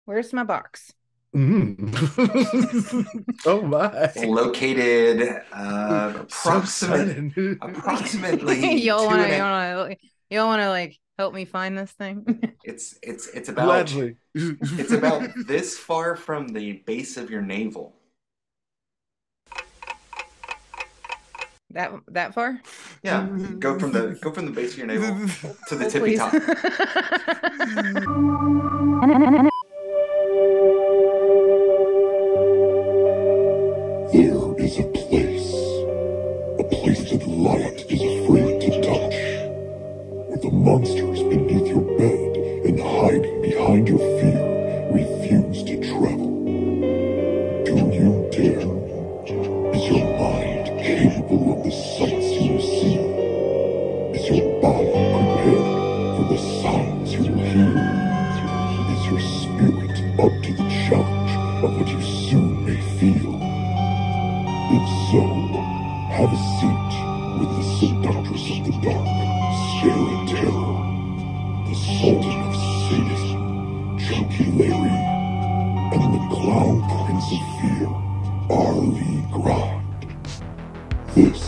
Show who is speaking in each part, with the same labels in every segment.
Speaker 1: Where's my box?
Speaker 2: Mm. Oh my.
Speaker 1: Located
Speaker 2: So sudden.
Speaker 1: Y'all
Speaker 2: Two
Speaker 1: wanna
Speaker 2: and a
Speaker 1: y'all wanna like help me find this thing?
Speaker 3: It's
Speaker 2: Gladly.
Speaker 3: about this far from the base of your navel.
Speaker 1: That far?
Speaker 3: Yeah, go from the base of your navel to the
Speaker 1: Hold,
Speaker 3: tippy
Speaker 1: please.
Speaker 3: top.
Speaker 4: There is a place that light is afraid to touch, where the monsters beneath your bed and hiding behind your fear refuse to travel. Do you dare? Is your mind capable of the sights you will see? Is your body prepared for the sounds you will hear? Is your spirit up to the challenge of what you soon may feel? If so, have a seat with the seductress of the dark, Sarah Terror, the Sultan of Sadism, Chunky Larry, and the Clown Prince of Fear, Arlie Grind. This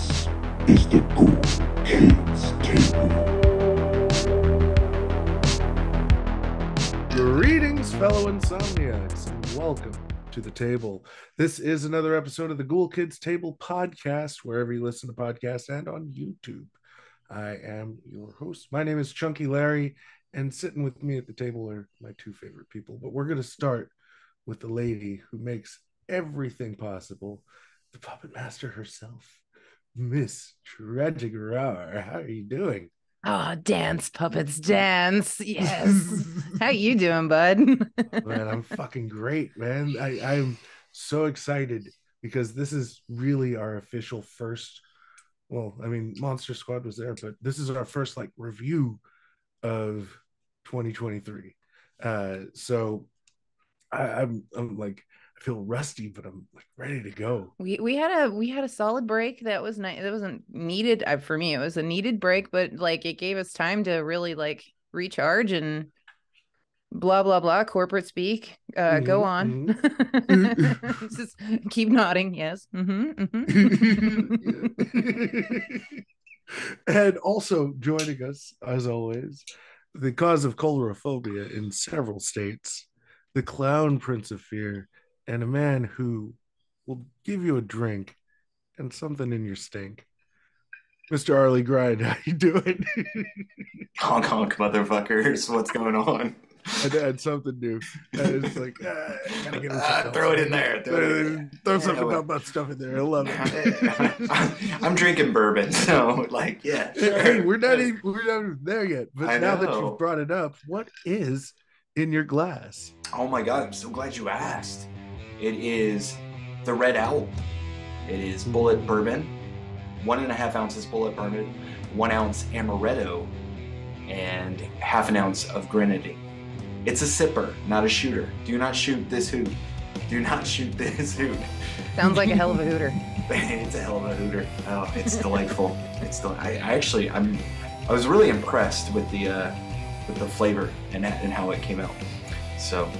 Speaker 4: is the Ghoul Kids Table.
Speaker 2: Greetings, fellow insomniacs, and welcome to the table. This is another episode of the Ghoul Kids Table podcast, wherever you listen to podcasts and on YouTube. I am your host. My name is Chunky Larry, and sitting with me at the table are my two favorite people. But we're going to start with the lady who makes everything possible, the puppet master herself, Miss Tragic Rar. How are you doing?
Speaker 1: Oh, dance, puppets, dance. Yes. How you doing, bud?
Speaker 2: Man, I'm fucking great, man. I'm so excited because this is really our official first. Well, I mean, Monster Squad was there, but this is our first like review of 2023. So I'm like I feel rusty, but I'm like ready to go.
Speaker 1: We had a solid break that was nice. That wasn't needed for me. It was a needed break, but like it gave us time to really like recharge and blah blah blah corporate speak. Go on. Just keep nodding. Yes.
Speaker 2: And also joining us, as always, the cause of choleraphobia in several states, the Clown Prince of Fear, and a man who will give you a drink and something in your stink. Mr. Arlie Grind, how you doing?
Speaker 3: Honk honk, motherfuckers! What's going on?
Speaker 2: And add something new. It's like, gotta give him something
Speaker 3: Throw it
Speaker 2: else.
Speaker 3: in there.
Speaker 2: Throw some about that stuff in there. I love
Speaker 3: it. I'm drinking bourbon, so like, yeah. Sure.
Speaker 2: Hey, we're not even there yet. But now that
Speaker 3: know.
Speaker 2: you've brought it up, what is in your glass?
Speaker 3: Oh my god, I'm so glad you asked. It is the Red Owl. It is bullet bourbon, 1.5 ounces bullet bourbon, 1 ounce amaretto, and half an ounce of grenadine. It's a sipper, not a shooter. Do not shoot this hoot. Do not shoot this hoot.
Speaker 1: Sounds like a hell of a hooter.
Speaker 3: It's a hell of a hooter. Oh, it's delightful. I was really impressed with the flavor and how it came out. So,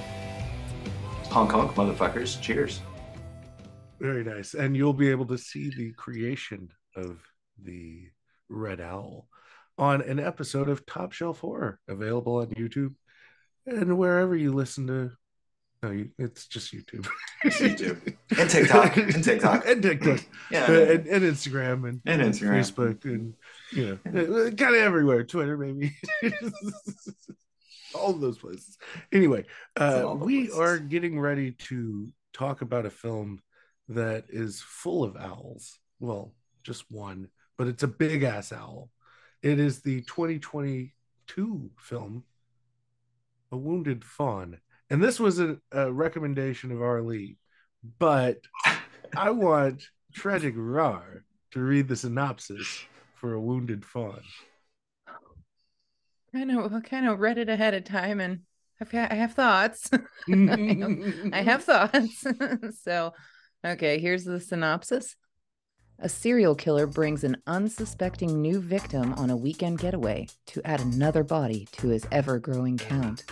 Speaker 3: honk honk, motherfuckers. Cheers.
Speaker 2: Very nice. And you'll be able to see the creation of the Red Owl on an episode of Top Shelf Horror, available on YouTube and wherever you listen to. No, it's just YouTube.
Speaker 3: YouTube. And TikTok.
Speaker 2: And TikTok.
Speaker 3: Yeah.
Speaker 2: And Instagram and
Speaker 3: Instagram.
Speaker 2: Facebook and, you know, kind of everywhere. Twitter, maybe. All of those places. Anyway, we are getting ready to talk about a film that is full of owls. Well, just one, but it's a big ass owl. It is the 2022 film, A Wounded Fawn. And this was a recommendation of Arlie, but I want Tragic Rar to read the synopsis for A Wounded Fawn.
Speaker 1: I kind of read it ahead of time, and I have thoughts. I have thoughts. So, okay, here's the synopsis. A serial killer brings an unsuspecting new victim on a weekend getaway to add another body to his ever-growing count.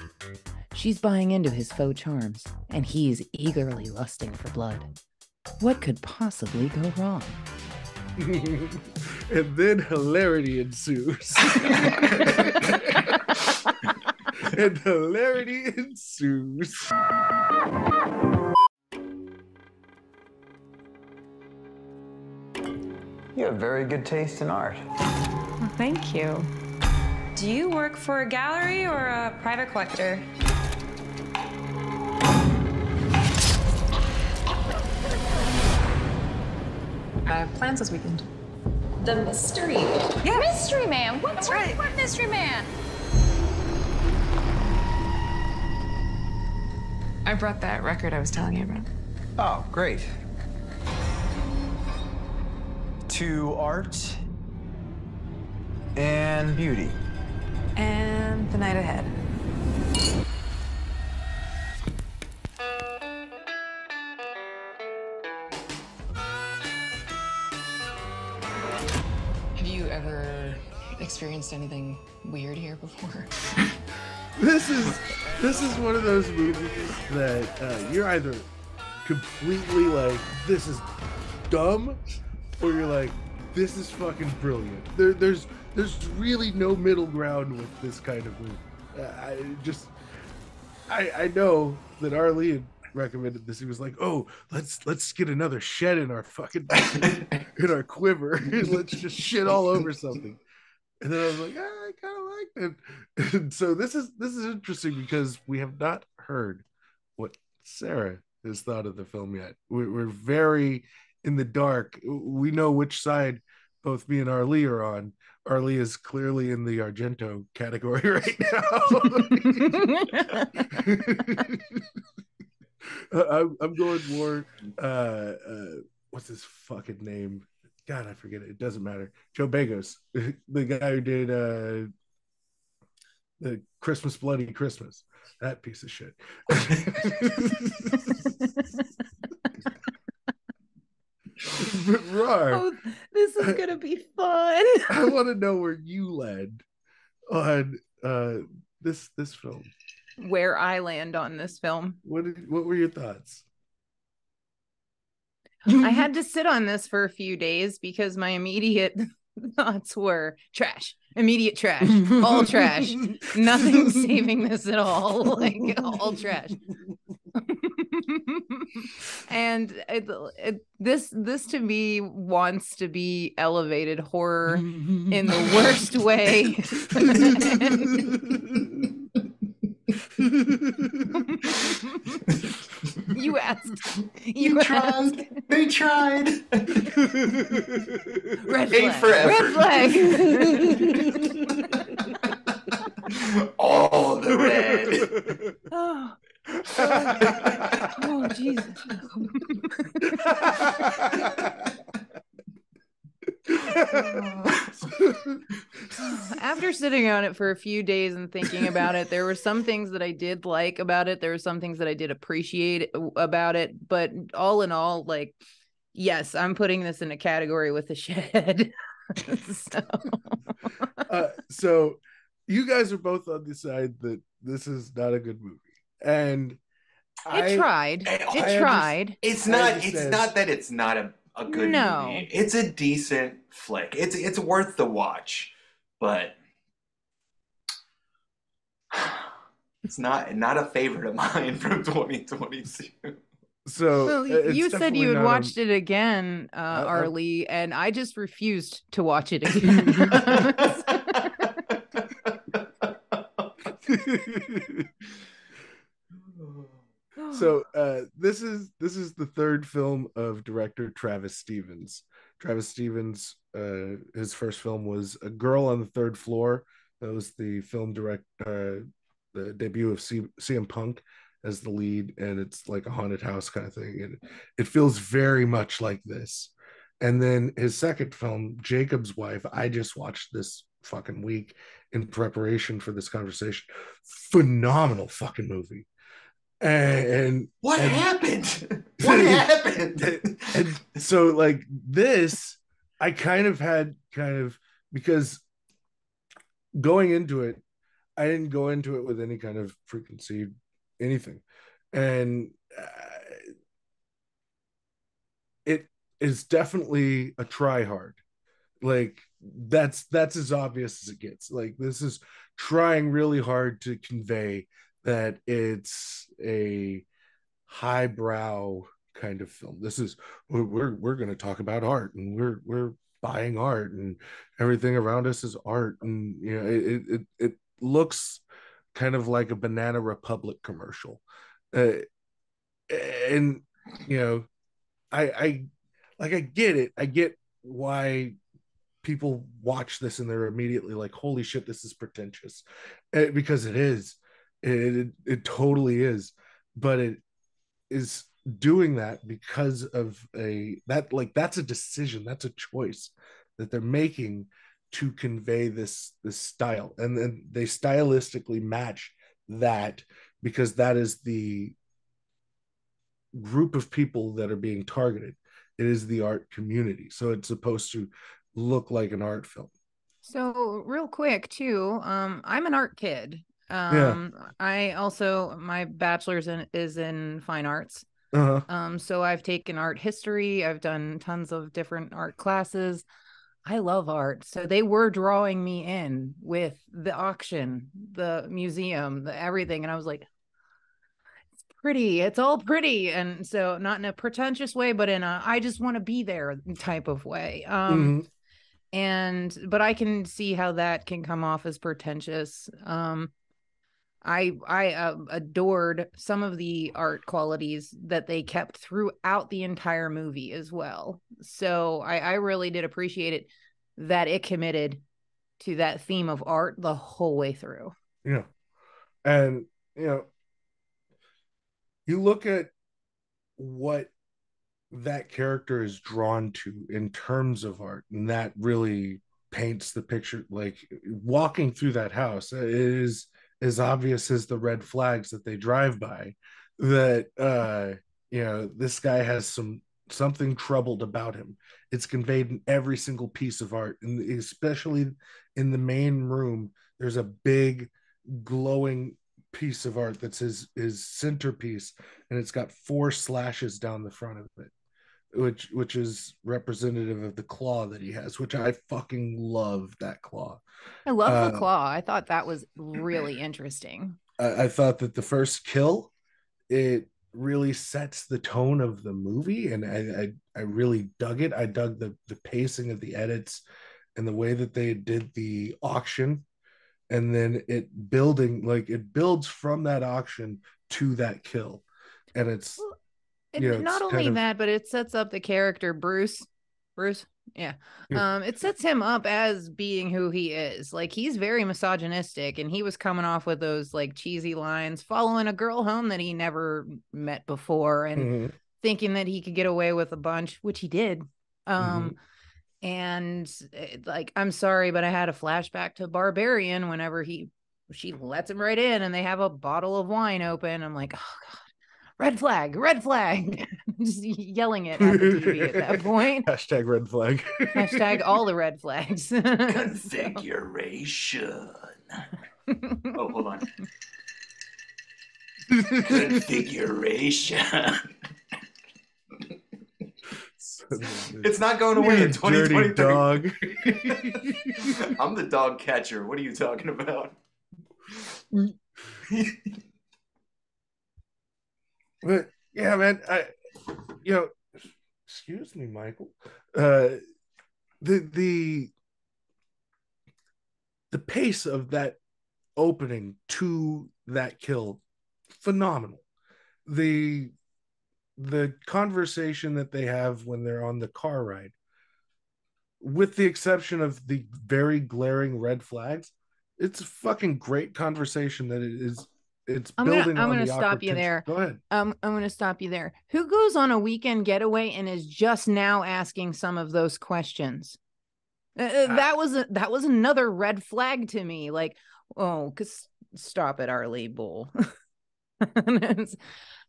Speaker 1: She's buying into his faux charms, and he's eagerly lusting for blood. What could possibly go wrong?
Speaker 2: And then hilarity ensues. And hilarity ensues.
Speaker 5: You have very good taste in art.
Speaker 6: Well, thank you. Do you work for a gallery or a private collector?
Speaker 7: I have plans this weekend.
Speaker 6: The mystery.
Speaker 7: Yeah.
Speaker 8: Mystery Man. What mystery man?
Speaker 7: I brought that record I was telling you about.
Speaker 5: Oh, great. To art and beauty.
Speaker 7: And the night ahead. Have you ever experienced anything weird here before?
Speaker 2: This is one of those movies that you're either completely like, this is dumb, or you're like, this is fucking brilliant. There's really no middle ground with this kind of movie. I know that Arlene recommended this. He was like, oh, let's get another shed in our fucking in our quiver and let's just shit all over something. And then I was like, I kind of like it. And so this is interesting because we have not heard what Sarah has thought of the film yet. We're very in the dark. We know which side both me and Arlie are on. Arlie is clearly in the Argento category right now. I'm going more what's his fucking name? God, I forget it. It doesn't matter. Joe Begos, the guy who did the Christmas Bloody Christmas. That piece of shit. But Rar,
Speaker 1: Oh, this is gonna be fun.
Speaker 2: I want to know where you land on this film.
Speaker 1: Where I land on this film.
Speaker 2: What were your thoughts?
Speaker 1: I had to sit on this for a few days because my immediate thoughts were trash, immediate trash, all trash, nothing saving this at all, like all trash. And this to me wants to be elevated horror in the worst way. You asked.
Speaker 3: You tried. They tried.
Speaker 1: Red
Speaker 3: A
Speaker 1: flag.
Speaker 3: for effort.
Speaker 1: Red flag.
Speaker 3: All the red.
Speaker 1: Oh, Jesus. After sitting on it for a few days and thinking about it, there were some things that I did like about it. There were some things that I did appreciate about it. But all in all, like, yes, I'm putting this in a category with the shed.
Speaker 2: So you guys are both on the side that this is not a good movie. And
Speaker 1: It tried.
Speaker 3: It's not that it's not a good movie. It's a decent flick. It's worth the watch, but it's not a favorite of mine from 2022.
Speaker 2: So
Speaker 1: well, you said you had watched it again, Arlie, and I just refused to watch it again.
Speaker 2: So this is the third film of director Travis Stevens. Travis Stevens, his first film was A Girl on the Third Floor. That was the the debut of CM Punk as the lead, and it's like a haunted house kind of thing, and it feels very much like this. And then his second film, Jacob's Wife, I just watched this fucking week in preparation for this conversation. Phenomenal fucking movie. And
Speaker 3: what happened? What happened?
Speaker 2: And so, like, this I kind of had because going into it, I didn't go into it with any kind of preconceived anything, and it is definitely a try hard. Like that's as obvious as it gets. Like this is trying really hard to convey that it's a highbrow kind of film. This is we're going to talk about art, and we're buying art, and everything around us is art, and you know it looks kind of like a Banana Republic commercial, and you know I like I get it. I get why people watch this and they're immediately like, "Holy shit, this is pretentious," because it is. It totally is, but it is doing that because of that's a decision, that's a choice that they're making to convey this style, and then they stylistically match that because that is the group of people that are being targeted. It is the art community, so it's supposed to look like an art film.
Speaker 1: So real quick too, I'm an art kid.
Speaker 2: Yeah.
Speaker 1: I also my bachelor's is in fine arts.
Speaker 2: Uh-huh.
Speaker 1: So I've taken art history. I've done tons of different art classes. I love art. So they were drawing me in with the auction, the museum, the everything. And I was like, it's pretty. It's all pretty. And so not in a pretentious way, but in a I just want to be there type of way.
Speaker 2: Mhm.
Speaker 1: But I can see how that can come off as pretentious. I adored some of the art qualities that they kept throughout the entire movie as well. So I really did appreciate it that it committed to that theme of art the whole way through.
Speaker 2: Yeah. And you know, you look at what that character is drawn to in terms of art, and that really paints the picture. Like walking through that house is as obvious as the red flags that they drive by, that you know, this guy has something troubled about him. It's conveyed in every single piece of art, and especially in the main room there's a big glowing piece of art that's his centerpiece, and it's got 4 slashes down the front of it, which is representative of the claw that he has, which I fucking love that claw.
Speaker 1: I love the
Speaker 2: Uh,
Speaker 1: claw. I thought that was really interesting.
Speaker 2: I thought that the first kill, it really sets the tone of the movie, and I really dug it. I dug the pacing of the edits and the way that they did the auction, and then it builds from that auction to that kill, and it's you know
Speaker 1: And
Speaker 2: it's
Speaker 1: not
Speaker 2: kind
Speaker 1: only
Speaker 2: of
Speaker 1: that, but it sets up the character Bruce. Bruce, yeah.
Speaker 2: yeah.
Speaker 1: It sets him up as being who he is. Like he's very misogynistic, and he was coming off with those like cheesy lines, following a girl home that he never met before, and
Speaker 2: Mhm.
Speaker 1: thinking that he could get away with a bunch, which he did.
Speaker 2: Mhm.
Speaker 1: And like, I'm sorry, but I had a flashback to Barbarian whenever she lets him right in, and they have a bottle of wine open. I'm like, oh god, red flag, just yelling it at the TV at that point.
Speaker 2: Hashtag red flag.
Speaker 1: Hashtag all the red flags.
Speaker 3: Configuration. Oh, hold on. Configuration. It's not going away in 2023.
Speaker 2: Dog.
Speaker 3: I'm the dog catcher. What are you talking about?
Speaker 2: But yeah, man, you know, excuse me, Michael. The pace of that opening to that kill, phenomenal. The conversation that they have when they're on the car ride, with the exception of the very glaring red flags, it's a fucking great conversation that it is. It's building
Speaker 1: I'm
Speaker 2: on
Speaker 1: gonna
Speaker 2: the
Speaker 1: stop
Speaker 2: awkward
Speaker 1: you
Speaker 2: tension.
Speaker 1: there.
Speaker 2: Go ahead.
Speaker 1: I'm gonna stop you there. Who goes on a weekend getaway and is just now asking some of those questions? That was another red flag to me. Like, oh, cause stop it, Arlie Bull.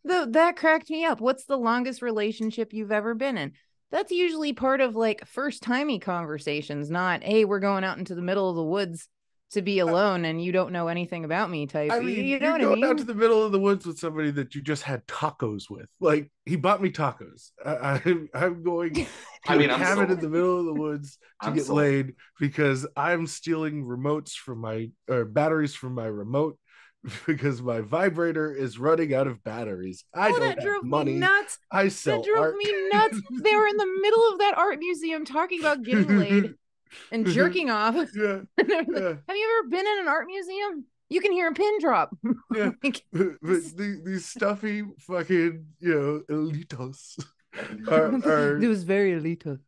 Speaker 1: That cracked me up. What's the longest relationship you've ever been in? That's usually part of like first timey conversations, not, hey, we're going out into the middle of the woods to be alone and you don't know anything about me type.
Speaker 2: I mean,
Speaker 1: You know
Speaker 2: you're
Speaker 1: what I
Speaker 2: going out to
Speaker 1: mean?
Speaker 2: the middle of the woods with somebody that you just had tacos with. Like, he bought me tacos. I'm going to
Speaker 3: I mean,
Speaker 2: a
Speaker 3: I'm
Speaker 2: cabin
Speaker 3: sold.
Speaker 2: in the middle of the woods to
Speaker 3: I'm
Speaker 2: get
Speaker 3: sold.
Speaker 2: laid because I'm stealing remotes from or batteries from my remote because my vibrator is running out of batteries. I don't
Speaker 1: That
Speaker 2: have
Speaker 1: drove
Speaker 2: money.
Speaker 1: me nuts.
Speaker 2: I
Speaker 1: That
Speaker 2: sell
Speaker 1: drove
Speaker 2: art.
Speaker 1: me nuts. They were in the middle of that art museum talking about getting laid and jerking off.
Speaker 2: Yeah.
Speaker 1: And they're like,
Speaker 2: Yeah.
Speaker 1: have you ever been in an art museum? You can hear a pin drop.
Speaker 2: Yeah,
Speaker 1: Like,
Speaker 2: but these stuffy fucking elitos are
Speaker 1: it was very elitist.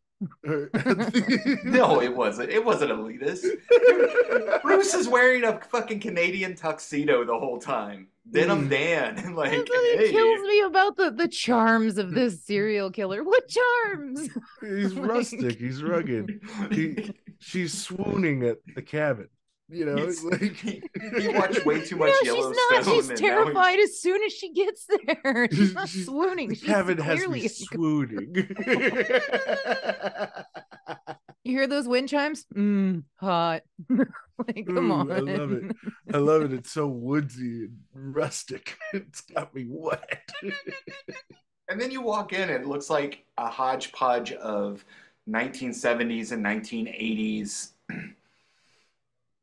Speaker 3: No, it wasn't. It wasn't elitist. Bruce is wearing a fucking Canadian tuxedo the whole time. Denim Dan. Like,
Speaker 1: That's what
Speaker 3: hey.
Speaker 1: kills me about the charms of this serial killer. What charms?
Speaker 2: He's rustic. He's rugged. She's swooning at the cabin. You know, like
Speaker 3: he watched way too much Yellowstone.
Speaker 1: She's not. She's terrified as soon as she gets there. She's not swooning.
Speaker 2: The
Speaker 1: She's
Speaker 2: cabin has
Speaker 1: clearly
Speaker 2: me swooning.
Speaker 1: You hear those wind chimes? Hot. Like, come on.
Speaker 2: I love it. I love it. It's so woodsy and rustic. It's got me wet.
Speaker 3: And then you walk in and it looks like a hodgepodge of 1970s and 1980s.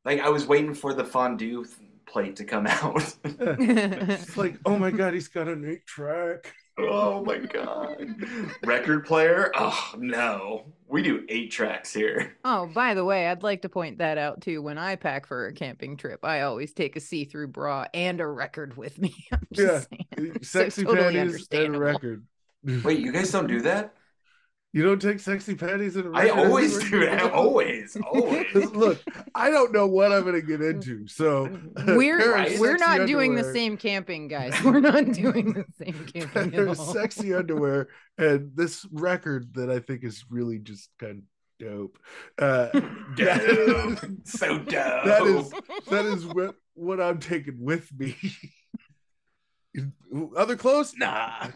Speaker 3: Like, I was waiting for the fondue plate to come out.
Speaker 2: It's like, oh my God, he's got an 8-track.
Speaker 3: Oh my God. Record player? Oh no. We do 8 tracks here.
Speaker 1: Oh, by the way, I'd like to point that out too. When I pack for a camping trip, I always take a see-through bra and a record with me. I'm just saying.
Speaker 2: Sexy
Speaker 1: so totally
Speaker 2: panties and a record.
Speaker 3: Wait, you guys don't do that?
Speaker 2: You don't take sexy panties and a
Speaker 3: I
Speaker 2: record?
Speaker 3: always do that. Always.
Speaker 2: Look, I don't know what I'm going to get into. So
Speaker 1: we're not doing the same camping, guys. We're not doing the same camping at all.
Speaker 2: Sexy underwear and this record that I think is really just kind of dope.
Speaker 3: Dope. So dope.
Speaker 2: That is what I'm taking with me. Other clothes? Nah.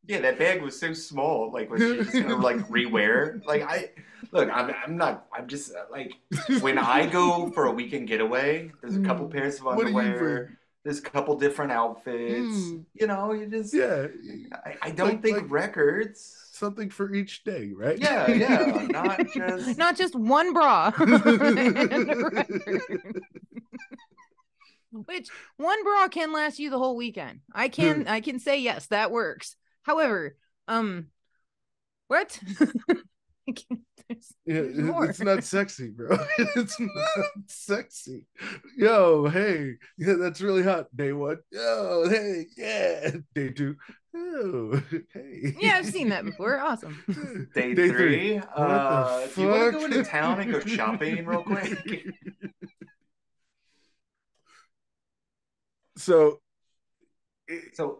Speaker 3: Yeah, that bag was so small. Like, was she just gonna like rewear? Like, I'm just like, when I go for a weekend getaway, there's a couple pairs of underwear. There's a couple different outfits. You know, you just I don't think records.
Speaker 2: Something for each day, right?
Speaker 3: Yeah.
Speaker 1: Not just one bra. Which one bra can last you the whole weekend. I can say yes, that works. However, what?
Speaker 2: It's not sexy, bro. It's not sexy. Yo, hey, yeah, that's really hot. Day 1. Yo, hey, yeah. Day 2. Oh, hey.
Speaker 1: Yeah, I've seen that before. Awesome.
Speaker 3: Day 3. Do you want to go into town and go shopping real quick?
Speaker 2: So,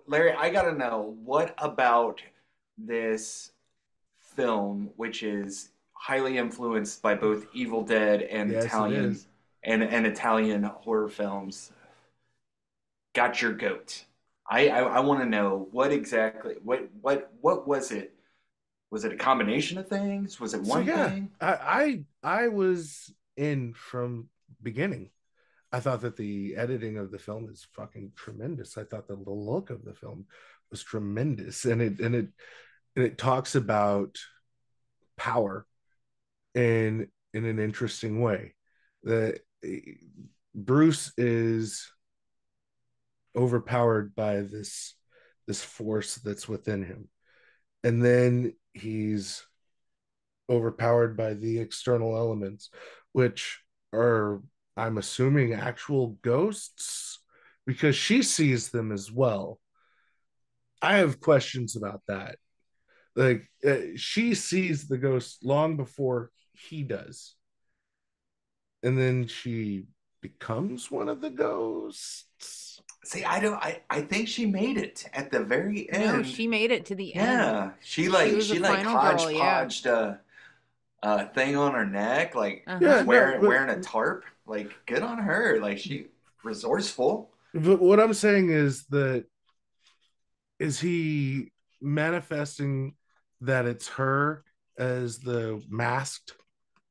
Speaker 3: Larry, I gotta know, what about this film, which is highly influenced by both Evil Dead and Italian and Italian horror films, got your goat? I want to know what exactly what was it? Was it a combination of things? Was it one thing?
Speaker 2: I was in from beginning. I thought that the editing of the film is fucking tremendous. I thought that the look of the film was tremendous, and it talks about power in an interesting way. That Bruce is overpowered by this force that's within him, and then he's overpowered by the external elements, which are, I'm assuming, actual ghosts, because she sees them as well. I have questions about that. Like, she sees the ghosts long before he does, and then she becomes one of the ghosts.
Speaker 3: See, I think she made it at the very end.
Speaker 1: No, she made it to the end.
Speaker 3: Yeah, she hodgepodged a thing on her neck, like wearing a tarp. Like, good on her. Like, she resourceful.
Speaker 2: But what I'm saying is that, is he manifesting that it's her as the masked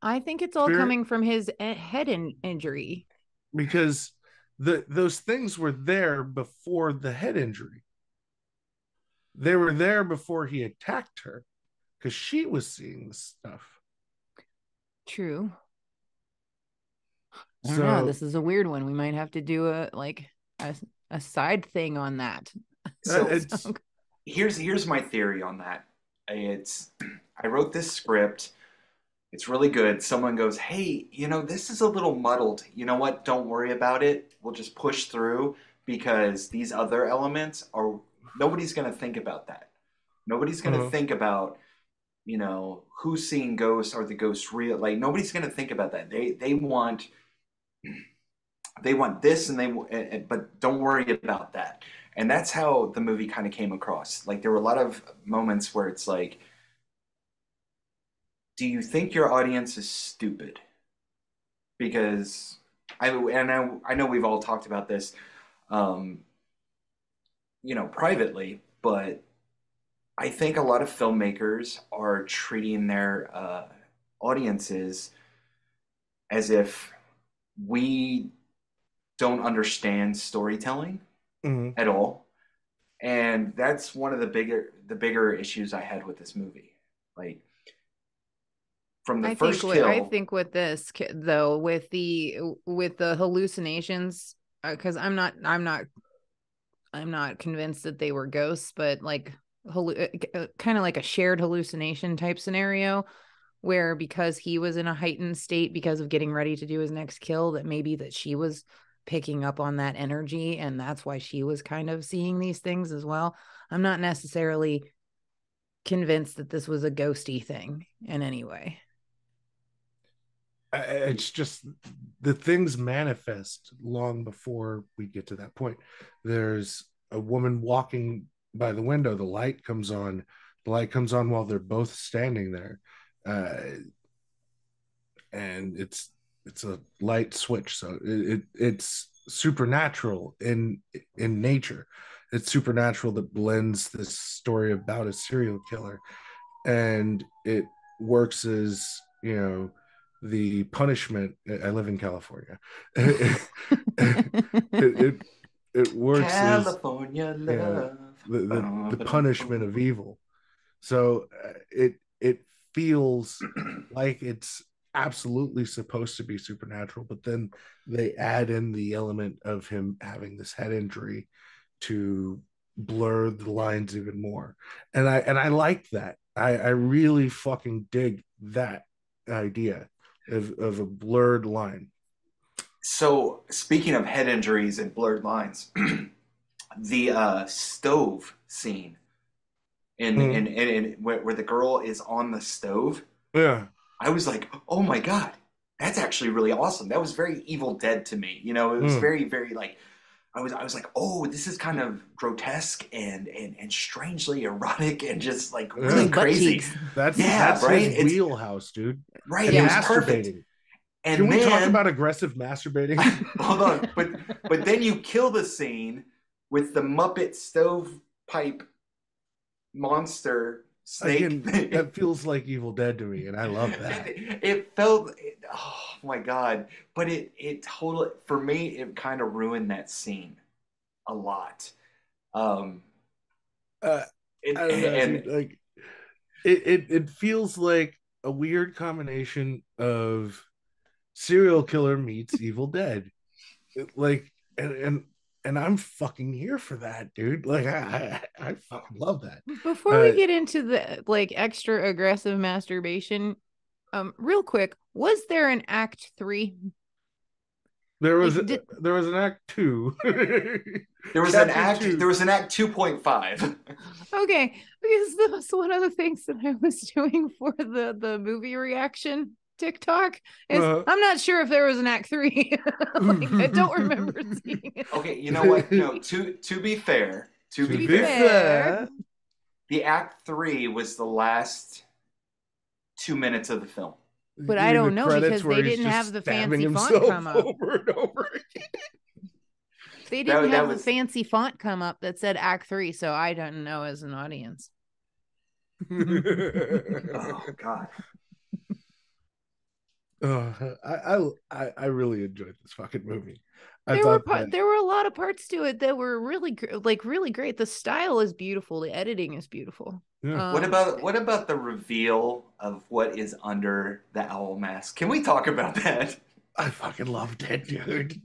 Speaker 1: I think it's all
Speaker 2: spirit?
Speaker 1: coming from his head injury.
Speaker 2: Because those things were there before the head injury. They were there before he attacked her because she was seeing the stuff.
Speaker 1: True. I don't know.
Speaker 2: So
Speaker 1: This is a weird one. We might have to do a side thing on that.
Speaker 3: So
Speaker 2: it's
Speaker 3: here's my theory on that. I wrote this script. It's really good. Someone goes, "Hey, this is a little muddled. You know what? Don't worry about it. We'll just push through because these other elements are nobody's going to think about that. Nobody's going to think about, who's seeing ghosts, are the ghosts real? Like nobody's going to think about that. They want this but don't worry about that." And that's how the movie kind of came across. Like there were a lot of moments where it's like, do you think your audience is stupid? Because I know we've all talked about this, privately, but I think a lot of filmmakers are treating their audiences as if we don't understand storytelling at all. And that's one of the bigger issues I had with this movie. Like from the first kill.
Speaker 1: I think with this though, with the hallucinations, because I'm not convinced that they were ghosts, but like kind of like a shared hallucination type scenario where because he was in a heightened state because of getting ready to do his next kill, that maybe that she was picking up on that energy and that's why she was kind of seeing these things as well. I'm not necessarily convinced that this was a ghosty thing in any way.
Speaker 2: It's just the things manifest long before we get to that point. There's a woman walking by the window. The light comes on while they're both standing there. And it's a light switch. So it's supernatural in nature. It's supernatural that blends this story about a serial killer, and it works as, the punishment. I live in California. It works
Speaker 3: California
Speaker 2: as,
Speaker 3: love.
Speaker 2: The punishment of evil. So it feels like it's absolutely supposed to be supernatural, but then they add in the element of him having this head injury to blur the lines even more. And I like that. I really fucking dig that idea of a blurred line.
Speaker 3: So speaking of head injuries and blurred lines, the stove scene in where the girl is on the stove.
Speaker 2: Yeah.
Speaker 3: I was like, oh my God, that's actually really awesome. That was very Evil Dead to me. It was very, very like, I was like, oh, this is kind of grotesque and strangely erotic and just like really crazy.
Speaker 2: That's
Speaker 3: right.
Speaker 2: His wheelhouse, dude.
Speaker 3: Right.
Speaker 2: And
Speaker 3: it was
Speaker 2: masturbating.
Speaker 3: Perfect. And
Speaker 2: can we talk about aggressive masturbating?
Speaker 3: Hold on, but then you kill the scene with the Muppet stovepipe monster snake.
Speaker 2: Again, that feels like Evil Dead to me, and I love that.
Speaker 3: It felt, oh my God! But it totally, for me, it kind of ruined that scene a lot.
Speaker 2: It feels like a weird combination of serial killer meets Evil Dead, and I'm fucking here for that, dude. Like I fucking love that.
Speaker 1: Before we get into the like extra aggressive masturbation, real quick, was there an Act 3?
Speaker 3: There was
Speaker 2: an Act 2.
Speaker 3: There was an Act 2.5.
Speaker 1: Okay, because that was one of the things that I was doing for the movie reaction TikTok is I'm not sure if there was an Act 3. Like, I don't remember seeing it.
Speaker 3: Okay, you know what? No, to be fair, the Act 3 was the last 2 minutes of the film.
Speaker 1: But I don't know because they didn't have the fancy font come up.
Speaker 2: Over and over again.
Speaker 1: They didn't have the fancy font come up that said Act 3, so I don't know as an audience.
Speaker 3: Oh God.
Speaker 2: I really enjoyed this fucking movie. I
Speaker 1: There were
Speaker 2: thought that
Speaker 1: there were a lot of parts to it that were really really great. The style is beautiful. The editing is beautiful.
Speaker 2: Yeah.
Speaker 3: What about the reveal of what is under the owl mask? Can we talk about that?
Speaker 2: I fucking loved it, dude.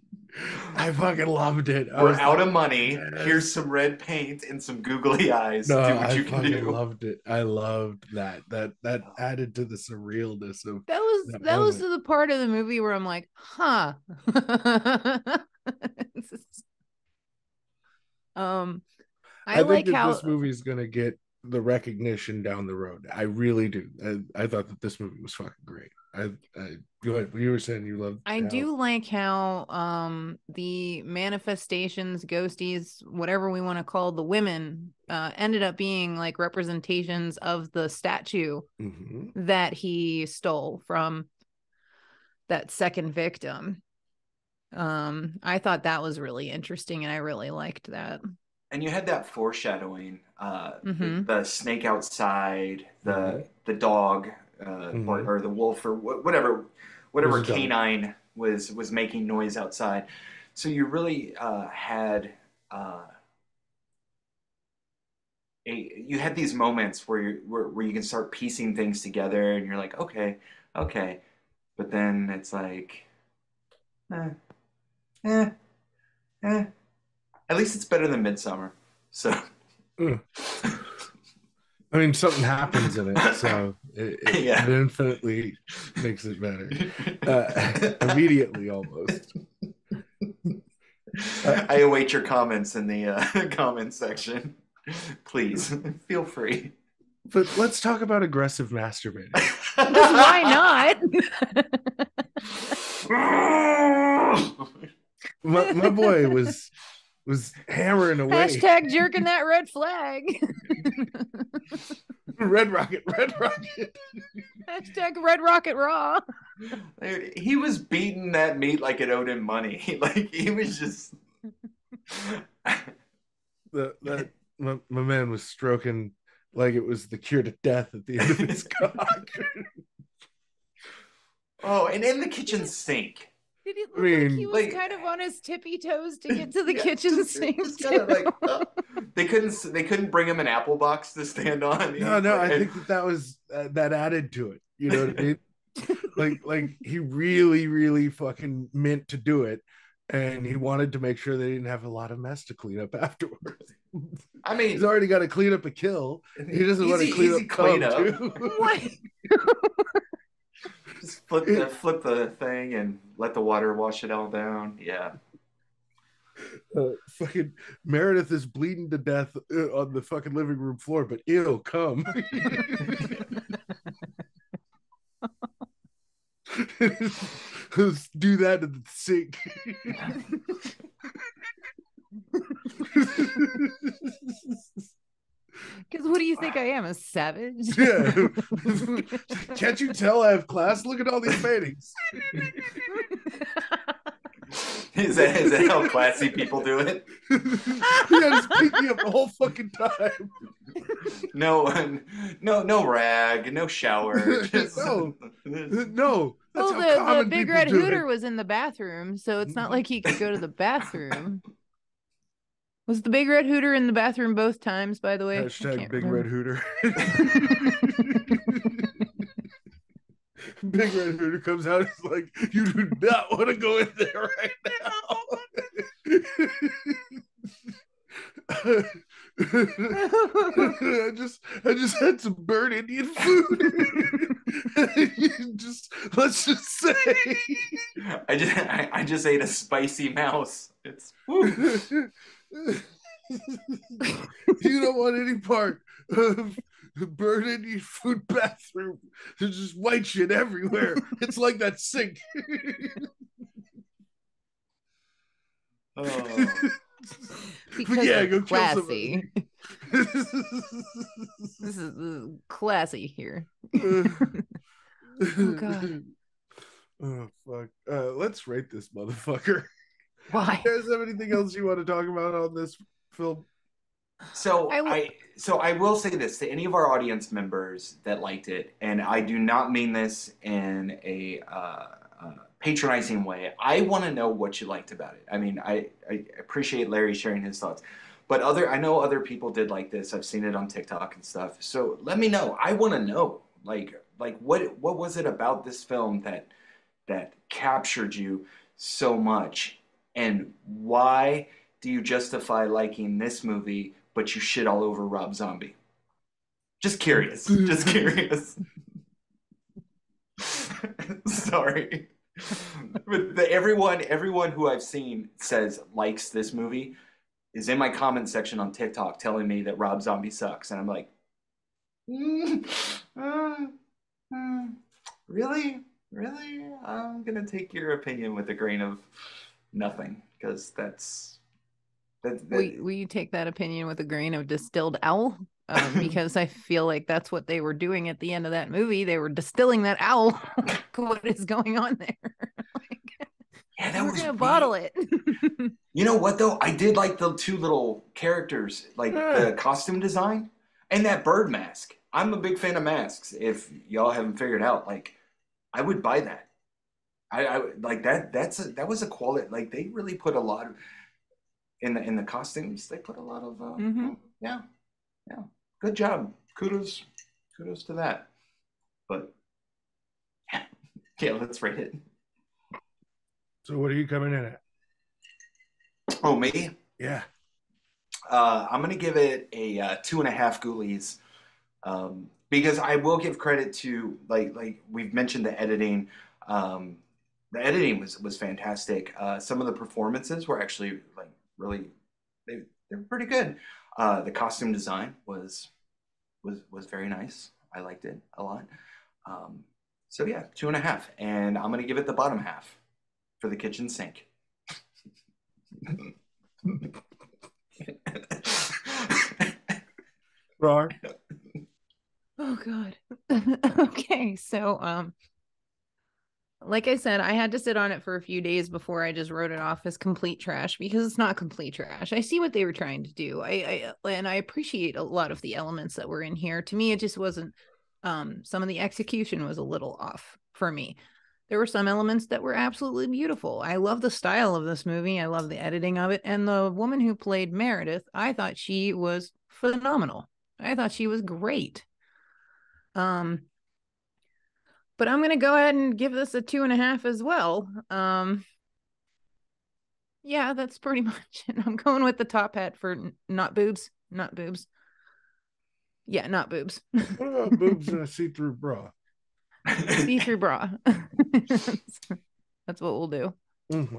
Speaker 2: I fucking loved it.
Speaker 3: We're out of money.
Speaker 2: yes.
Speaker 3: Here's some red paint and some googly eyes.
Speaker 2: No,
Speaker 3: do what
Speaker 2: I
Speaker 3: you can
Speaker 2: fucking
Speaker 3: do.
Speaker 2: loved it. I loved that. That added to the surrealness of
Speaker 1: That was the part of the movie where I'm like, huh. I
Speaker 2: think
Speaker 1: like
Speaker 2: that
Speaker 1: how
Speaker 2: this movie is gonna get the recognition down the road. I really do. I thought that this movie was fucking great. Go ahead. You were saying you loved.
Speaker 1: I do like how the manifestations, ghosties, whatever we want to call the women, ended up being like representations of the statue that he stole from that second victim. I thought that was really interesting, and I really liked that.
Speaker 3: And you had that foreshadowing, the snake outside, the dog, or the wolf, or whatever canine was making noise outside. So you really had you had these moments where you can start piecing things together, and you're like, okay, but then it's like, at least it's better than Midsummer. So,
Speaker 2: I mean, something happens in it, so it infinitely makes it better. Immediately, almost.
Speaker 3: I await your comments in the comments section. Please, feel free.
Speaker 2: But let's talk about aggressive masturbating.
Speaker 1: Why
Speaker 2: not? my boy was hammering away.
Speaker 1: Hashtag jerking that red flag.
Speaker 2: Red rocket.
Speaker 1: Hashtag red rocket raw.
Speaker 3: He was beating that meat like it owed him money. Like he was just.
Speaker 2: My man was stroking like it was the cure to death at the end of his cock.
Speaker 3: Oh, and in the kitchen sink.
Speaker 1: Did it look like he was kind of on his tippy toes to get to the kitchen sink?
Speaker 3: Kind of like, they couldn't bring him an apple box to stand on.
Speaker 2: No, I think that was that added to it. You know what I mean? like he really fucking meant to do it, and he wanted to make sure they didn't have a lot of mess to clean up afterwards.
Speaker 3: I mean,
Speaker 2: he's already got to clean up a kill. He doesn't want to clean up too.
Speaker 1: What?
Speaker 3: Just flip the thing and let the water wash it all down. Yeah.
Speaker 2: Fucking Meredith is bleeding to death on the fucking living room floor, but it'll come. Let's do that in the sink.
Speaker 1: Because what do you think I am, a savage?
Speaker 2: Yeah. Can't you tell I have class? Look at all these paintings.
Speaker 3: Is that how classy people do it?
Speaker 2: Yeah, just pick me up the whole fucking time.
Speaker 3: No rag, no shower. Just...
Speaker 2: No.
Speaker 1: Well, the big red hooter was in the bathroom, so it's not like he could go to the bathroom. Was the big red hooter in the bathroom both times, by the way?
Speaker 2: Hashtag big red hooter. Big red hooter comes out. He's like, you do not want to go in there right now. I just had some burnt Indian food. Let's just say
Speaker 3: I just ate a spicy mouse. It's
Speaker 2: you don't want any part of the burnt Indian food bathroom. There's just white shit everywhere. It's like that sink.
Speaker 1: Because
Speaker 2: yeah, go
Speaker 1: classy. This is classy here. Oh god.
Speaker 2: Oh fuck. Let's rate this motherfucker.
Speaker 1: Why?
Speaker 2: You guys have anything else you want to talk about on this film?
Speaker 3: So So I will say this to any of our audience members that liked it, and I do not mean this in a patronizing way. I want to know what you liked about it. I mean, I appreciate Larry sharing his thoughts, but I know other people did like this. I've seen it on TikTok and stuff. So let me know. I want to know, like what was it about this film that captured you so much, and why do you justify liking this movie, but you shit all over Rob Zombie? Just curious. Just curious. Sorry. But everyone who I've seen says likes this movie is in my comment section on TikTok telling me that Rob Zombie sucks. And I'm like, mm, uh, uh, really? Really? I'm going to take your opinion with a grain of nothing, because
Speaker 1: Will you take that opinion with a grain of distilled owl? Because I feel like that's what they were doing at the end of that movie. They were distilling that owl. What is going on there?
Speaker 3: Yeah, that
Speaker 1: we're
Speaker 3: was
Speaker 1: gonna
Speaker 3: weird.
Speaker 1: bottle it.
Speaker 3: You know what though? I did like the two little characters, like the costume design and that bird mask. I'm a big fan of masks. If y'all haven't figured out, like, I would buy that. I like that. That was a quality. Like, they really put a lot of, in the costumes. They put a lot of yeah, yeah. Good job. Kudos to that. But yeah, let's rate it.
Speaker 2: So what are you coming in at?
Speaker 3: Oh, me?
Speaker 2: Yeah.
Speaker 3: I'm gonna give it a 2.5 ghoulies, because I will give credit to, like we've mentioned, the editing. The editing was fantastic. Some of the performances were actually like really they're pretty good. The costume design was very nice. I liked it a lot. So yeah, 2.5, and I'm gonna give it the bottom half for the kitchen sink.
Speaker 2: Rar.
Speaker 1: Oh God. Okay, so like I said, I had to sit on it for a few days before I just wrote it off as complete trash, because it's not complete trash. I see what they were trying to do. And I appreciate a lot of the elements that were in here. To me, it just wasn't some of the execution was a little off for me. There were some elements that were absolutely beautiful. I love the style of this movie. I love the editing of it. And the woman who played Meredith, I thought she was phenomenal. I thought she was great. But I'm gonna go ahead and give this a 2.5 as well. Yeah, that's pretty much it. I'm going with the top hat for not boobs. Not boobs. Yeah, not boobs.
Speaker 2: What about boobs in a see-through bra?
Speaker 1: See-through bra. That's what we'll do.
Speaker 2: Mm-hmm.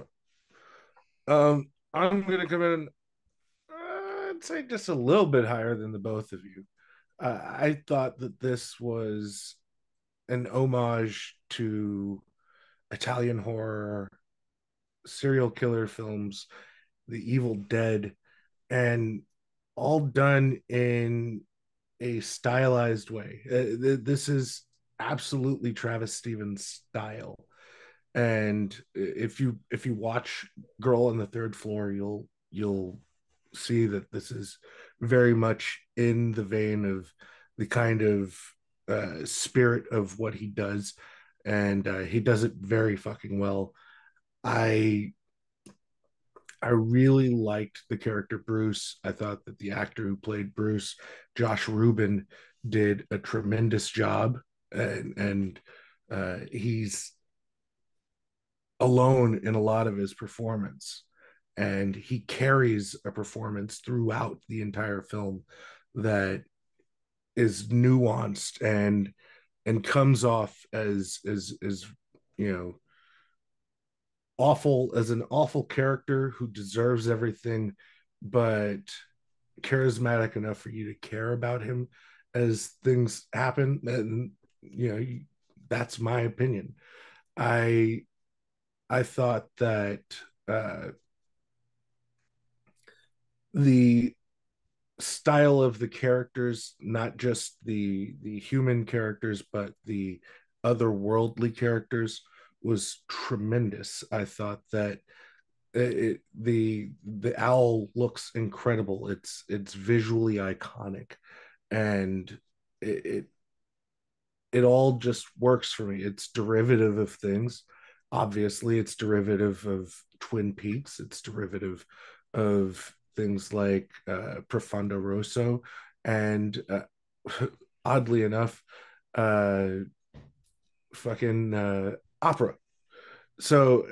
Speaker 2: I'm gonna come in, I'd say just a little bit higher than the both of you. I thought that this was an homage to Italian horror, serial killer films, The Evil Dead, and all done in a stylized way. This is absolutely Travis Stevens style. And if you watch Girl on the Third Floor, you'll see that this is very much in the vein of the kind of spirit of what he does, and he does it very fucking well. I I really liked the character Bruce. I thought that the actor who played Bruce, Josh Rubin, did a tremendous job, and he's alone in a lot of his performance, and he carries a performance throughout the entire film that is nuanced and comes off as you know, awful, as an awful character who deserves everything, but charismatic enough for you to care about him as things happen. And that's my opinion. I thought that uh, the style of the characters, not just the human characters, but the otherworldly characters, was tremendous. I thought that The owl looks incredible. It's visually iconic, and it it all just works for me. It's derivative of things. Obviously, it's derivative of Twin Peaks. It's derivative of things like Profondo Rosso, and oddly enough, uh, fucking opera. So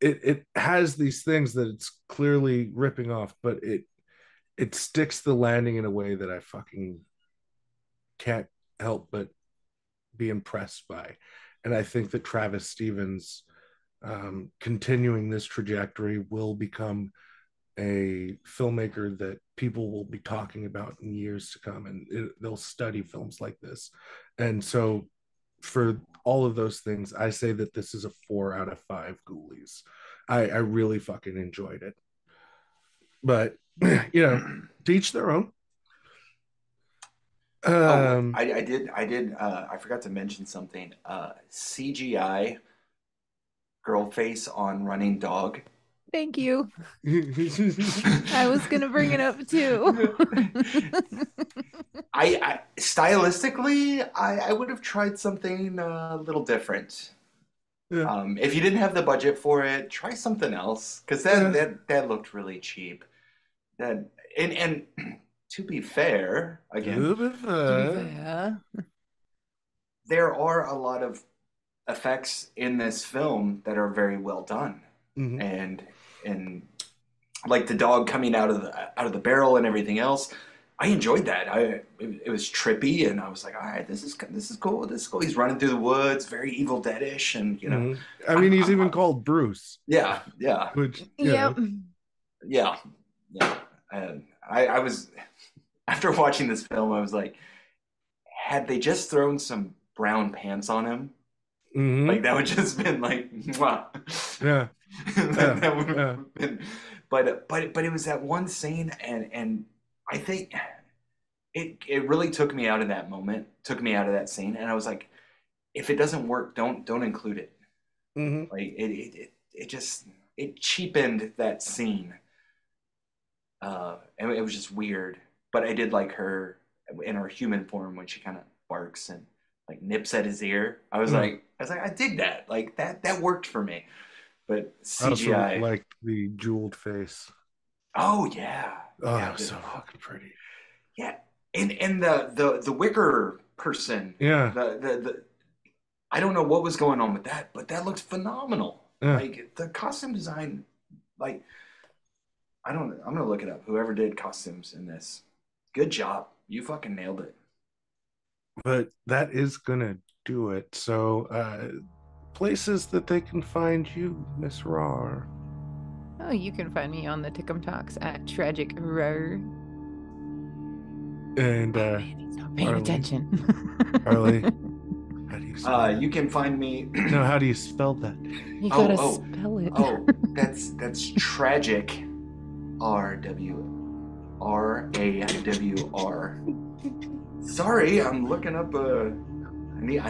Speaker 2: it has these things that it's clearly ripping off, but it sticks the landing in a way that I fucking can't help but be impressed by. And I think that Travis Stevens continuing this trajectory will become a filmmaker that people will be talking about in years to come, and they'll study films like this. And so for all of those things, I say that this is a 4 out of 5 Ghoulies. I really fucking enjoyed it. But you know, to each their own.
Speaker 3: I forgot to mention something. CGI girl face on running dog.
Speaker 1: Thank you. I was gonna bring it up too.
Speaker 3: I stylistically, I would have tried something a little different.
Speaker 2: Yeah.
Speaker 3: If you didn't have the budget for it, try something else, because that looked really cheap. And to be fair, again, there are a lot of effects in this film that are very well done, and like the dog coming out of the barrel and everything else. I enjoyed that. It was trippy, and I was like, all right, this is cool. This is cool. He's running through the woods, very Evil Dead-ish, and you know.
Speaker 2: I mean, he's even called Bruce.
Speaker 3: Yeah.
Speaker 2: Which
Speaker 1: yeah.
Speaker 3: I was, after watching this film, I was like, had they just thrown some brown pants on him, like that would just been like, mwah.
Speaker 2: Yeah.
Speaker 3: That would have been. But it was that one scene, and I think it really took me out of that moment, took me out of that scene, and I was like, if it doesn't work, don't include it. Like it cheapened that scene. And it was just weird, but I did like her in her human form when she kind of barks and like nips at his ear. I was like, I dig that. Like that worked for me. But CGI,
Speaker 2: I also like the jeweled face.
Speaker 3: Oh yeah.
Speaker 2: Oh, that was so fucking pretty.
Speaker 3: Yeah, and the wicker person.
Speaker 2: Yeah.
Speaker 3: The I don't know what was going on with that, but that looks phenomenal.
Speaker 2: Yeah.
Speaker 3: Like the costume design, like. I'm gonna look it up. Whoever did costumes in this, good job. You fucking nailed it.
Speaker 2: But that is gonna do it. So, places that they can find you, Miss Rar.
Speaker 1: Oh, you can find me on the Tickum Talks at Tragic Rar.
Speaker 2: And
Speaker 1: he's not paying attention.
Speaker 2: Harley, how do you spell
Speaker 3: you can find me.
Speaker 2: No, how do you spell that?
Speaker 1: You gotta spell it.
Speaker 3: Oh, that's tragic. RWRAWR. Sorry, I'm looking up. I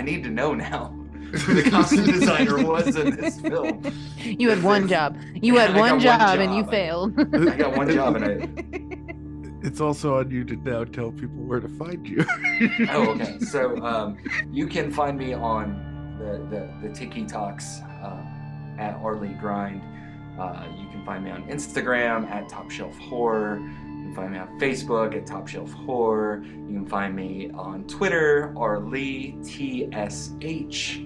Speaker 3: need to know now who the costume designer was in this film.
Speaker 1: You had one job. You had one job and you failed.
Speaker 3: I got one job and
Speaker 2: It's also on you to now tell people where to find you.
Speaker 3: Oh, okay. So you can find me on the Tiki Talks at Arlie Grind. You can find me on Instagram at Top Shelf Horror. You can find me on Facebook at Top Shelf Horror. You can find me on Twitter, Arlie TSH.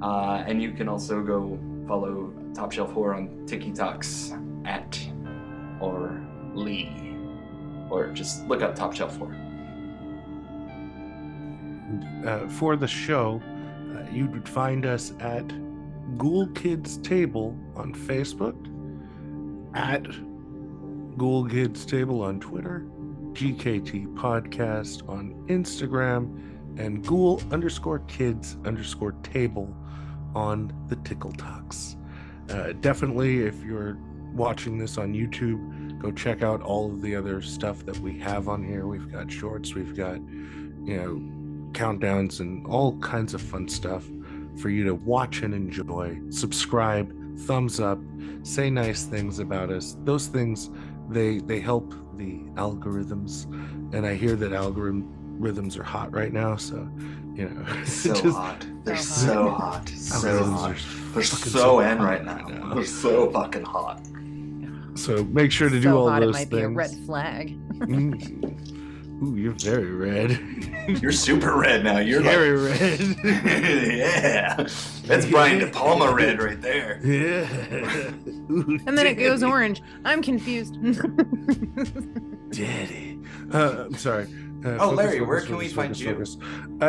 Speaker 3: And you can also go follow Top Shelf Horror on Tiki Talks at Arlie. Or just look up Top Shelf Horror.
Speaker 2: For the show, you would find us at Ghoul Kids Table on Facebook, at Ghoul Kids Table on Twitter, GKT Podcast on Instagram, and Ghoul_Kids_Table on the Tickle Talks. Definitely, if you're watching this on YouTube, go check out all of the other stuff that we have on here. We've got shorts, we've got, countdowns and all kinds of fun stuff for you to watch and enjoy. Subscribe, thumbs up, say nice things about us. Those things, they help the algorithms, and I hear that algorithms are hot right now, so
Speaker 3: So
Speaker 2: just,
Speaker 3: hot. They're so hot. So hot. They're
Speaker 2: fucking
Speaker 3: so in
Speaker 2: hot
Speaker 3: right now. They're so fucking hot.
Speaker 2: So make sure to
Speaker 1: So
Speaker 2: do all
Speaker 1: hot,
Speaker 2: those
Speaker 1: it might
Speaker 2: things.
Speaker 1: be a red flag.
Speaker 2: Ooh, you're very red.
Speaker 3: You're super red now. You're
Speaker 2: very
Speaker 3: like,
Speaker 2: red.
Speaker 3: Yeah. That's Brian De Palma red right there.
Speaker 2: Yeah. Ooh,
Speaker 1: And then it goes orange. I'm confused.
Speaker 2: Daddy. I'm sorry.
Speaker 3: Larry, where can we find you?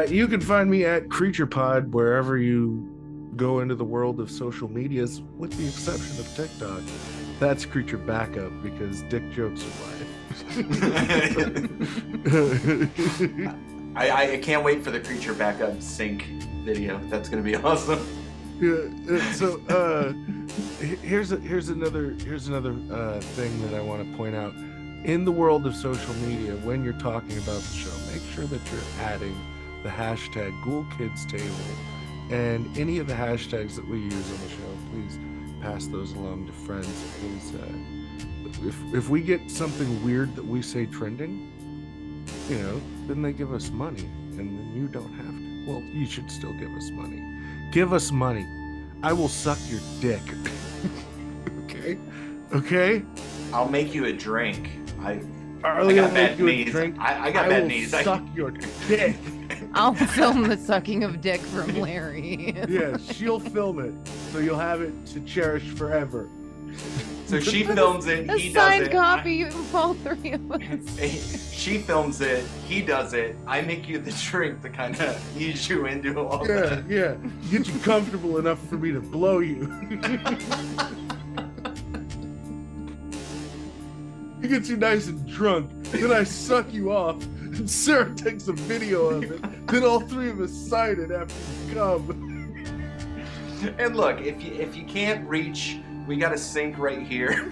Speaker 2: You can find me at CreaturePod wherever you go into the world of social medias, with the exception of TikTok. That's Creature Backup, because dick jokes are life.
Speaker 3: I can't wait for the Creature Backup sync video. That's gonna be awesome.
Speaker 2: Yeah. So here's another thing that I want to point out. In the world of social media, when you're talking about the show, make sure that you're adding the hashtag #GhoulKidsTable and any of the hashtags that we use on the show. Please pass those along to friends. Please, if we get something weird that we say trending, then they give us money, and then you don't have to. Well, you should still give us money. Give us money. I will suck your dick. Okay?
Speaker 3: I'll make you a drink. I
Speaker 2: Arlie,
Speaker 3: got
Speaker 2: I'll make
Speaker 3: bad
Speaker 2: you a
Speaker 3: knees.
Speaker 2: drink.
Speaker 3: I got bad knees.
Speaker 2: I will suck your dick.
Speaker 1: I'll film the sucking of dick from Larry.
Speaker 2: Yeah, she'll film it, so you'll have it to cherish forever.
Speaker 3: So she films it,
Speaker 1: A
Speaker 3: he does
Speaker 1: signed
Speaker 3: it.
Speaker 1: copy of all three of us.
Speaker 3: She films it, he does it. I make you the drink to kind of ease you into all that.
Speaker 2: Yeah. Get you comfortable enough for me to blow you. He gets you nice and drunk, then I suck you off, and Sarah takes a video of it. Then all three of us sign it after you come.
Speaker 3: And look, if you can't reach, we got a sink right here.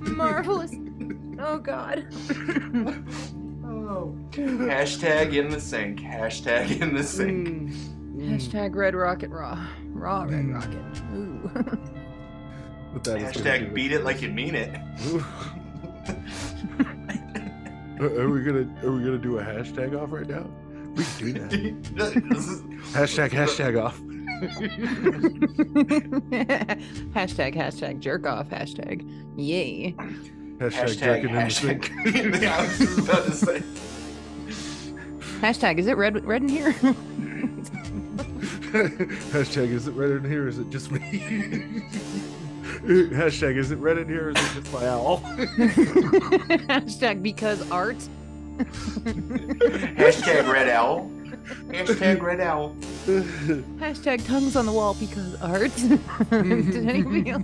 Speaker 1: Marvelous. Oh God.
Speaker 3: Oh. Hashtag in the sink. Hashtag in the sink.
Speaker 1: Hashtag Red Rocket Raw. Raw Red Rocket. Ooh.
Speaker 3: Hashtag beat it like you mean it.
Speaker 2: Are we gonna do a hashtag off right now? We can do that. hashtag off.
Speaker 1: hashtag jerk off. Hashtag yay.
Speaker 2: Hashtag jerking in the sink.
Speaker 3: Yeah, I was just about to say.
Speaker 1: Hashtag is it red in here?
Speaker 2: Hashtag is it red in here? Or is it just me? Hashtag is it red in here? Or is it just my owl?
Speaker 1: Hashtag because art.
Speaker 3: Hashtag red owl. Hashtag red owl.
Speaker 1: Hashtag tongues on the wall because art. Did anybody else?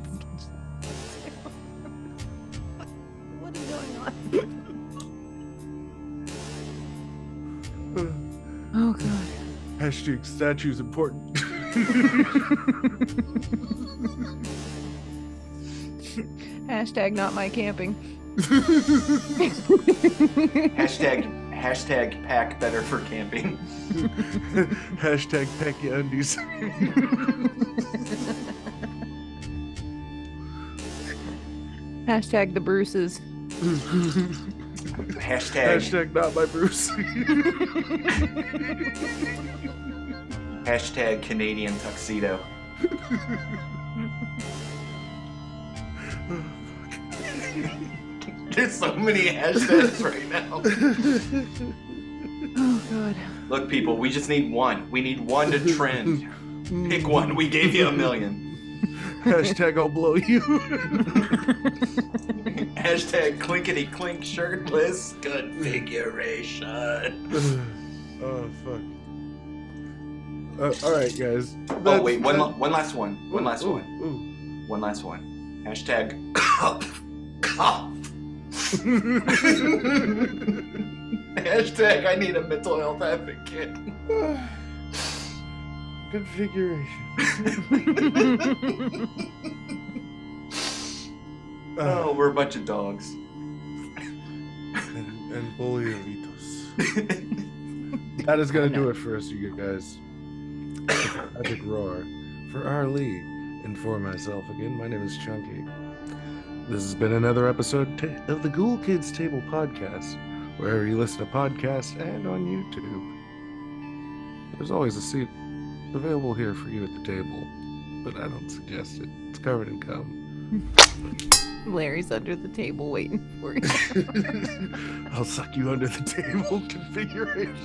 Speaker 1: What is going on? Oh God.
Speaker 2: Hashtag statue's important.
Speaker 1: Hashtag not my camping.
Speaker 3: Hashtag pack better for camping.
Speaker 2: Hashtag pack your undies.
Speaker 1: Hashtag the Bruces.
Speaker 2: Hashtag not my Bruce.
Speaker 3: Hashtag Canadian tuxedo. There's so many hashtags right now.
Speaker 1: Oh God.
Speaker 3: Look, people, we just need one. We need one to trend. Pick one. We gave you 1 million.
Speaker 2: Hashtag I'll blow you.
Speaker 3: Hashtag clinkety clink shirtless configuration.
Speaker 2: Oh fuck. All right, guys.
Speaker 3: Oh wait, one last one. One last one.
Speaker 2: Ooh.
Speaker 3: One last one. Hashtag cough. Cough. Hashtag I need a mental health advocate.
Speaker 2: Configuration.
Speaker 3: Oh, we're a bunch of dogs.
Speaker 2: And bullieritos. That is going to do it for us, you guys. Epic roar. For Arlie and for myself again, my name is Chunky. This has been another episode of the Ghoul Kids Table Podcast, wherever you listen to podcasts and on YouTube. There's always a seat available here for you at the table, but I don't suggest it. It's covered in cum.
Speaker 1: Larry's under the table waiting for you.
Speaker 2: I'll suck you under the table configuration.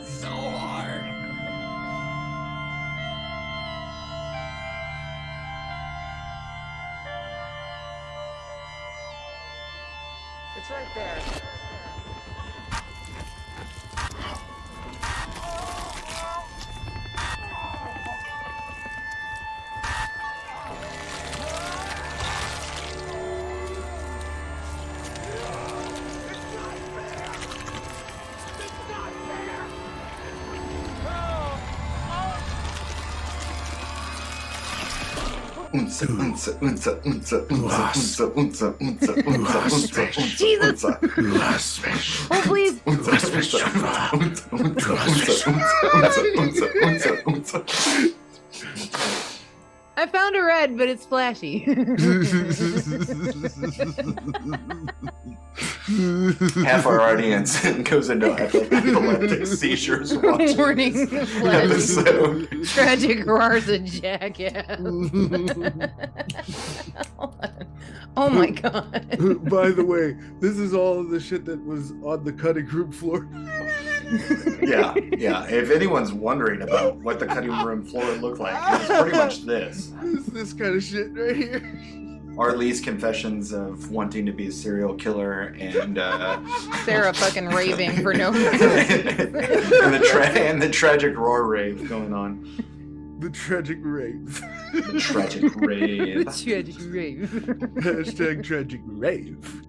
Speaker 3: So hard.
Speaker 5: It's right there.
Speaker 3: Unsa, unsa, unsa, unsa, unsa, unsa, unsa, unsa,
Speaker 2: Last
Speaker 3: unsa,
Speaker 2: fish.
Speaker 1: Jesus.
Speaker 2: Last fish.
Speaker 1: Oh, please.
Speaker 2: Last fish.
Speaker 1: I found a red, but it's flashy.
Speaker 3: Half our audience goes into epileptic seizures watching
Speaker 1: Warning,
Speaker 3: this
Speaker 1: flashy.
Speaker 3: episode.
Speaker 1: Tragic roar's a jackass. Oh my god.
Speaker 2: By the way, this is all of the shit that was on the cutting room floor.
Speaker 3: Yeah. If anyone's wondering about what the cutting room floor looked like, it's pretty much this.
Speaker 2: This kind of shit right here.
Speaker 3: Arlie's confessions of wanting to be a serial killer and
Speaker 1: Sarah fucking raving for no reason.
Speaker 3: and the tragic roar rave going on.
Speaker 2: The tragic rave.
Speaker 3: The tragic rave.
Speaker 1: Tragic rave.
Speaker 2: Hashtag tragic rave.